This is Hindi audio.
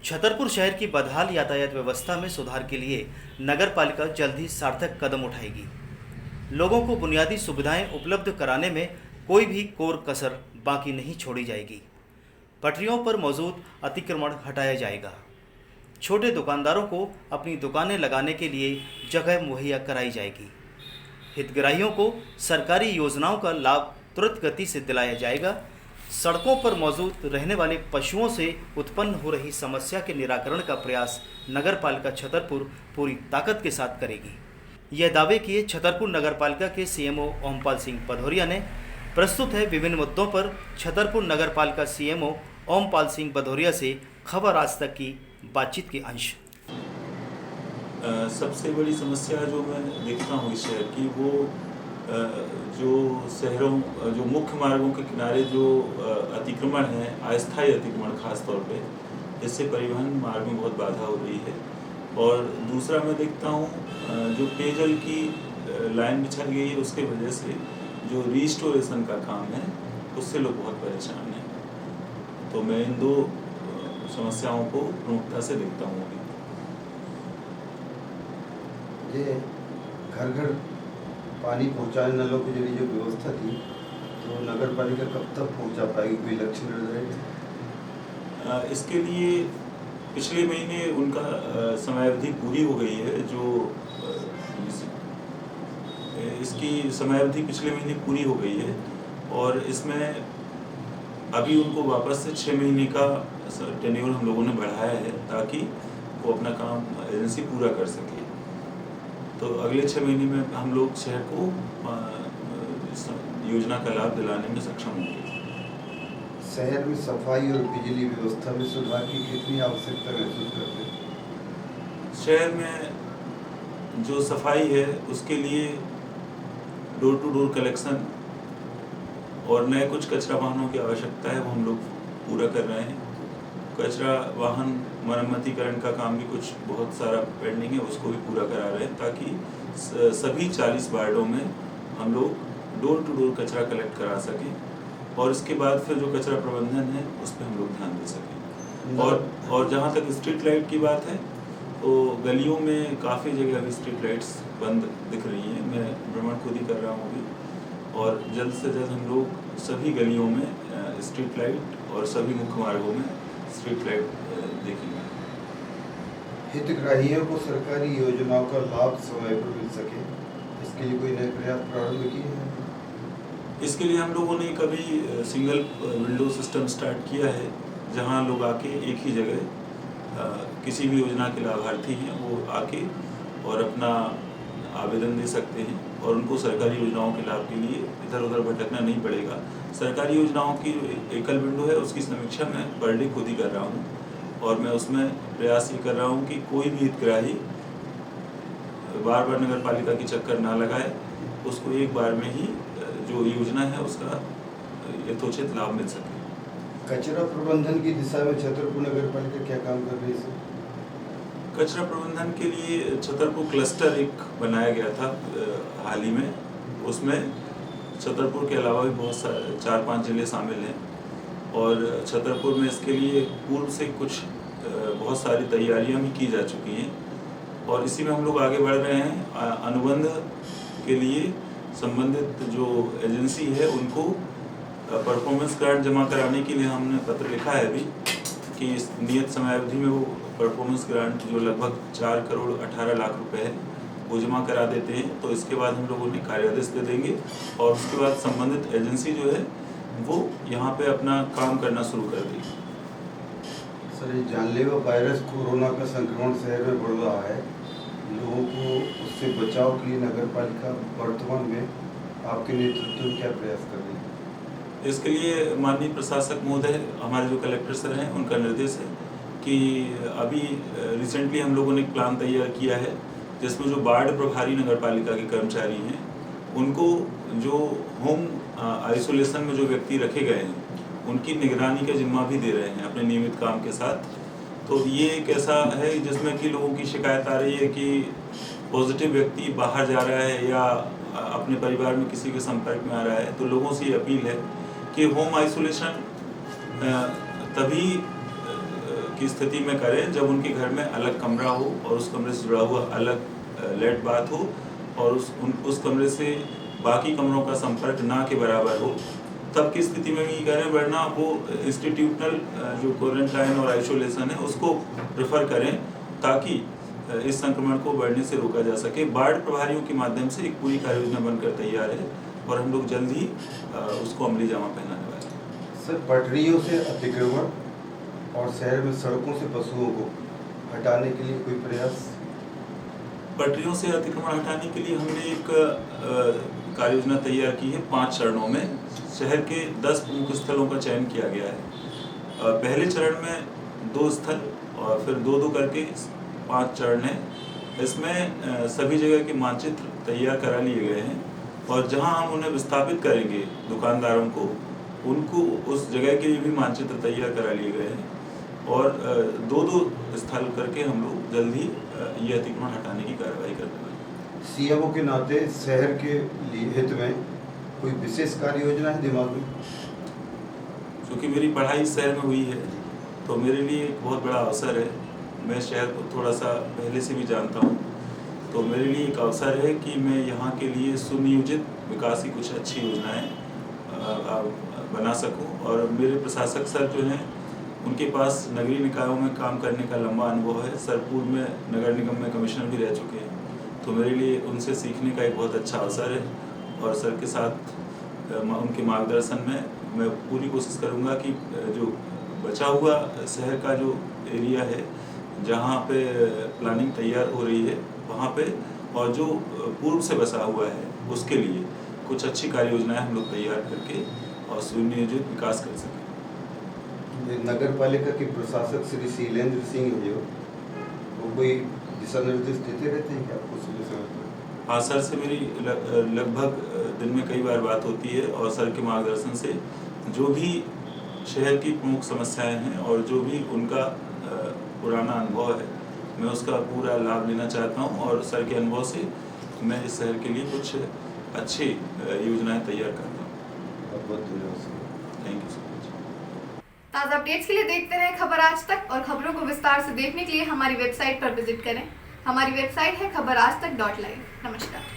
छतरपुर शहर की बदहाल यातायात व्यवस्था में सुधार के लिए नगर पालिका जल्द ही सार्थक कदम उठाएगी। लोगों को बुनियादी सुविधाएं उपलब्ध कराने में कोई भी कोर कसर बाकी नहीं छोड़ी जाएगी। पटरियों पर मौजूद अतिक्रमण हटाया जाएगा। छोटे दुकानदारों को अपनी दुकानें लगाने के लिए जगह मुहैया कराई जाएगी। हितग्राहियों को सरकारी योजनाओं का लाभ तुरंत गति से दिलाया जाएगा। सड़कों पर मौजूद रहने वाले पशुओं से उत्पन्न हो रही समस्या के निराकरण का प्रयास नगर पालिका छतरपुर पूरी ताकत के साथ करेगी। यह दावे किए छतरपुर नगर पालिका के सीएमओ ओमपाल सिंह भदौरिया ने। प्रस्तुत है विभिन्न मुद्दों पर छतरपुर नगर पालिका सीएमओ ओमपाल सिंह भदौरिया से खबर आज तक की बातचीत के अंश। सबसे बड़ी समस्या जो मैं देखता हूँ इस शहर की, वो जो शहरों जो मुख्य मार्गों के किनारे जो अतिक्रमण है, अस्थायी अतिक्रमण खास तौर पे, इससे परिवहन मार्ग में बहुत बाधा हो रही है। और दूसरा मैं देखता हूँ जो पेयजल की लाइन बिछाई गई है, उसके वजह से जो रिस्टोरेशन का काम है उससे लोग बहुत परेशान हैं। तो मैं इन दो समस्याओं को प्रमुखता से देखता हूँ। ये घर घर पानी पहुंचाने नलों की जो व्यवस्था थी, तो नगर पालिका कब तक पहुंचा पाएगी? कोई लक्ष्य निर्धारित? इसके लिए पिछले महीने उनका समयावधि पूरी हो गई है। जो इसकी समयावधि पिछले महीने पूरी हो गई है और इसमें अभी उनको वापस से 6 महीने का टेन्योर हम लोगों ने बढ़ाया है ताकि वो अपना काम एजेंसी पूरा कर सके। तो अगले 6 महीने में हम लोग शहर को योजना का लाभ दिलाने में सक्षम होंगे। शहर में सफाई और बिजली व्यवस्था में सुधार की कितनी आवश्यकता महसूस करते हैं? शहर में जो सफाई है उसके लिए डोर टू डोर कलेक्शन और नए कुछ कचरा वाहनों की आवश्यकता है, वो हम लोग पूरा कर रहे हैं। कचरा वाहन मरम्मतीकरण का काम भी कुछ बहुत सारा पेंडिंग है, उसको भी पूरा करा रहे हैं ताकि सभी 40 वार्डों में हम लोग डोर टू डोर कचरा कलेक्ट करा सकें और इसके बाद फिर जो कचरा प्रबंधन है उस पर हम लोग ध्यान दे सकें। और जहाँ तक स्ट्रीट लाइट की बात है, तो गलियों में काफ़ी जगह अभी स्ट्रीट लाइट्स बंद दिख रही हैं। मैं भ्रमण खुद ही कर रहा हूँ अभी, और जल्द से जल्द हम लोग सभी गलियों में स्ट्रीट लाइट और सभी मुख्य मार्गों में स्ट्रीट लाइट देखेंगे। हितग्राहियों को सरकारी योजनाओं का लाभ समय पर मिल सके, इसके लिए कोई नए प्रयास प्रारंभ किए हैं? इसके लिए हम लोगों ने कभी सिंगल विंडो सिस्टम स्टार्ट किया है, जहां लोग आके एक ही जगह किसी भी योजना के लाभार्थी हैं वो आके और अपना आवेदन दे सकते हैं और उनको सरकारी योजनाओं के लाभ के लिए इधर उधर भटकना नहीं पड़ेगा। सरकारी योजनाओं की एकल विंडो है, उसकी समीक्षा मैं पर डे खुद ही कर रहा हूँ और मैं उसमें प्रयास ये कर रहा हूँ कि कोई भी हितग्राही बार बार नगर पालिका की चक्कर ना लगाए, उसको एक बार में ही जो योजना है उसका यथोचित लाभ मिल सके। कचरा प्रबंधन की दिशा में छतरपुर नगर पालिका क्या काम कर रही है? कचरा प्रबंधन के लिए छतरपुर क्लस्टर एक बनाया गया था हाल ही में। उसमें छतरपुर के अलावा भी बहुत सारे 4-5 जिले शामिल हैं और छतरपुर में इसके लिए पूर्व से कुछ बहुत सारी तैयारियां भी की जा चुकी हैं और इसी में हम लोग आगे बढ़ रहे हैं। अनुबंध के लिए संबंधित जो एजेंसी है उनको परफॉर्मेंस कार्ड जमा कराने के लिए हमने पत्र लिखा है अभी कि इस नियत समयावधि में वो परफॉर्मेंस ग्रांट जो लगभग 4 करोड़ 18 लाख रुपए है वो जमा करा देते हैं। तो इसके बाद हम लोग उन्हें कार्यादेश दे देंगे और उसके बाद संबंधित एजेंसी जो है वो यहाँ पे अपना काम करना शुरू कर देगी। सर, ये जानलेवा वायरस कोरोना का संक्रमण शहर में बढ़ रहा है, लोगों को उससे बचाव के लिए नगर पालिका वर्तमान में आपके नेतृत्व में क्या प्रयास कर रही है? इसके लिए माननीय प्रशासक महोदय, हमारे जो कलेक्टर सर हैं, उनका निर्देश है कि अभी रिसेंटली हम लोगों ने एक प्लान तैयार किया है जिसमें जो वार्ड प्रभारी नगर पालिका के कर्मचारी हैं उनको जो होम आइसोलेशन में जो व्यक्ति रखे गए हैं उनकी निगरानी का जिम्मा भी दे रहे हैं अपने नियमित काम के साथ। तो ये एक ऐसा है जिसमें कि लोगों की शिकायत आ रही है कि पॉजिटिव व्यक्ति बाहर जा रहा है या अपने परिवार में किसी के संपर्क में आ रहा है। तो लोगों से ये अपील है कि होम आइसोलेशन तभी की स्थिति में करें जब उनके घर में अलग कमरा हो और उस कमरे से जुड़ा हुआ अलग लेट बाथ हो और उस कमरे से बाकी कमरों का संपर्क ना के बराबर हो, तब की स्थिति में भी करें, वरना वो इंस्टीट्यूशनल जो क्वारंटाइन और आइसोलेशन है उसको प्रेफर करें ताकि इस संक्रमण को बढ़ने से रोका जा सके। बाढ़ प्रभारियों के माध्यम से एक पूरी कार्य योजना बनकर तैयार है और हम लोग जल्द ही उसको अमली जामा पहनाने वाले हैं। सर, पटरियों से अतिक्रमण और शहर में सड़कों से पशुओं को हटाने के लिए कोई प्रयास? पटरियों से अतिक्रमण हटाने के लिए हमने एक कार्य योजना तैयार की है 5 चरणों में। शहर के 10 प्रमुख स्थलों का चयन किया गया है। पहले चरण में 2 स्थल और फिर 2-2 करके 5 चरण हैं। इसमें सभी जगह के मानचित्र तैयार करा लिए गए हैं और जहां हम उन्हें विस्थापित करेंगे दुकानदारों को, उनको उस जगह के लिए भी मानचित्र तैयार करा लिए गए हैं और 2-2 स्थल करके हम लोग जल्द ही ये अतिक्रमण हटाने की कार्रवाई करने वाले हैं। सीएमओ के नाते शहर के हित में कोई विशेष कार्य योजना है दिमाग में? क्योंकि मेरी पढ़ाई शहर में हुई है तो मेरे लिए एक बहुत बड़ा अवसर है। मैं शहर को थोड़ा सा पहले से भी जानता हूँ, तो मेरे लिए एक अवसर है कि मैं यहाँ के लिए सुनियोजित विकास की कुछ अच्छी योजनाएं बना सकूं। और मेरे प्रशासक सर जो हैं उनके पास नगरीय निकायों में काम करने का लंबा अनुभव है। सर पूर्व में नगर निगम में कमिश्नर भी रह चुके हैं, तो मेरे लिए उनसे सीखने का एक बहुत अच्छा अवसर है और सर के साथ उनके मार्गदर्शन में मैं पूरी कोशिश करूंगा कि जो बचा हुआ शहर का जो एरिया है जहां पे प्लानिंग तैयार हो रही है वहां पे, और जो पूर्व से बसा हुआ है उसके लिए कुछ अच्छी कार्य योजनाएं हम लोग तैयार करके और सुनियोजित विकास कर सकें। नगर पालिका के प्रशासक श्री शैलेंद्र सिंह जो वो कोई दिशा निर्देश देते रहते हैं क्या आपको सुबह समय पर? हाँ, सर से मेरी लगभग दिन में कई बार बात होती है और सर के मार्गदर्शन से जो भी शहर की प्रमुख समस्याएं हैं और जो भी उनका पुराना अनुभव है मैं उसका पूरा लाभ लेना चाहता हूं और सर के अनुभव से मैं इस शहर के लिए कुछ अच्छी योजनाएं तैयार करता हूँ। बहुत धन्यवाद। Thank you so much. ताज़ा अपडेट्स के लिए देखते रहें खबर आज तक और खबरों को विस्तार से देखने के लिए हमारी वेबसाइट पर विजिट करें। हमारी वेबसाइट है खबराजतक.live। नमस्कार।